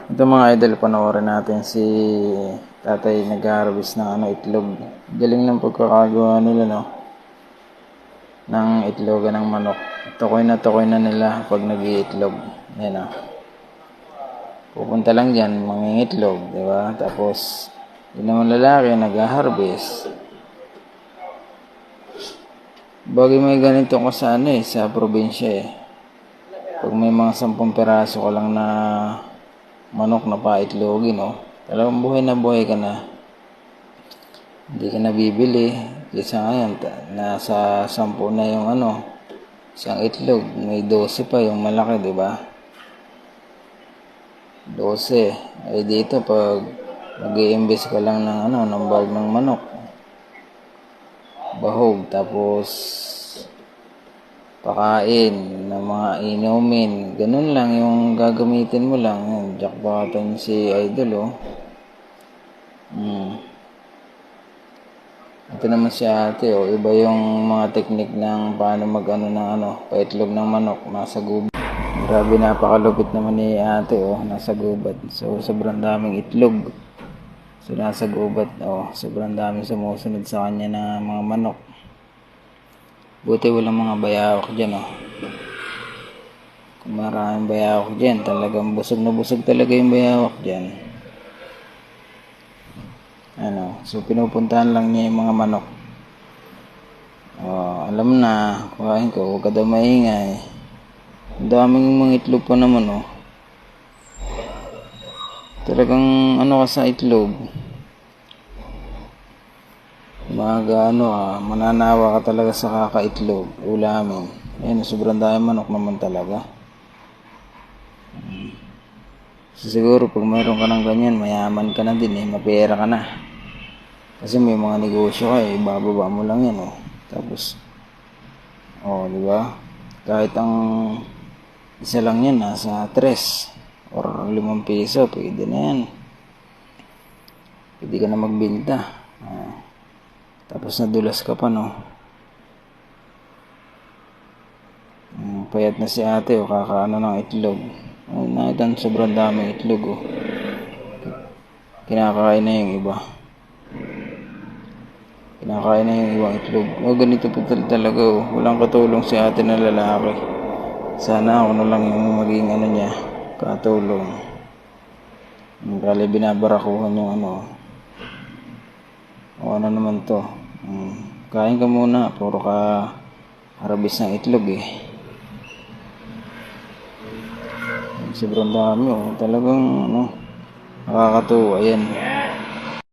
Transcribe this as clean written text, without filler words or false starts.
Ito mga idol, panoorin natin si tatay nag-harvest ng itlog. Galing ng pagkakagawa nila, no? Ng itlogan ng manok. Tukoy na nila pag nag-iitlog. Yan, oh. Pupunta lang dyan, mangingitlog, di ba? Tapos, yun naman lalaki, nag-harvest. Bagay may ganito ko sa sa probinsya eh. Pag may mga 10 peraso ka lang na manok na paitlogin, no? Talagang buhay ka na. Hindi ka na bibili. Kaysa ngayon, nasa 10 na yung isang itlog. May 12 pa yung malaki, di ba? 12. Ay dito, pag mag-i-invest ka lang ng bag ng manok, bahog, tapos pakain ng mga inumin, ganun lang yung gagamitin mo lang. Jackpotan si idol, oh. Ito naman si ate, oh. Iba yung mga teknik ng paano paitlog ng manok, nasa gubat. Grabe, napakalupit naman ni ate, oh. Nasa gubat. So sobrang daming itlog. So nasa gubat, oh. Sobrang daming sumusunod sa kanya na mga manok. Buti walang mga bayawak dyan, oh. Kung maraming bayawak dyan, talagang busog na busog talaga yung bayawak dyan. So pinupuntahan lang niya yung mga manok. Alam na, kuhain ko, huwag ka daw maingay. Ang daming mga itlog pa naman, oh. Talagang ka sa itlog. Mananawa ka talaga sa kakaitlog, ulamin. Ayun, sobrang dami manok naman talaga. So, siguro pag mayroon ka ng ganyan, mayaman ka na din eh, mapera ka na. Kasi may mga negosyo ka eh, bababa mo lang yan, oh. Tapos, di ba? Kahit ang isa lang yan, nasa 3 or 5 piso, pwede na yan. Pwede ka na magbenta. Tapos nadulas ka pa, no? Payat na si ate, oh, kakaano ng itlog. Nakita sobrang daming itlog, oh. Kinakain na yung iba. Kinakain na yung ibang itlog. Ganito po talaga, oh. Walang katulong si ate na lalaki. Sana ako na lang yung maging niya, katulong. Kali binabarakuhan yung ano naman to. Kain ka muna, puro ka harvest ng itlog eh. Sobrang dami, oh. Talagang nakakatuwa yan.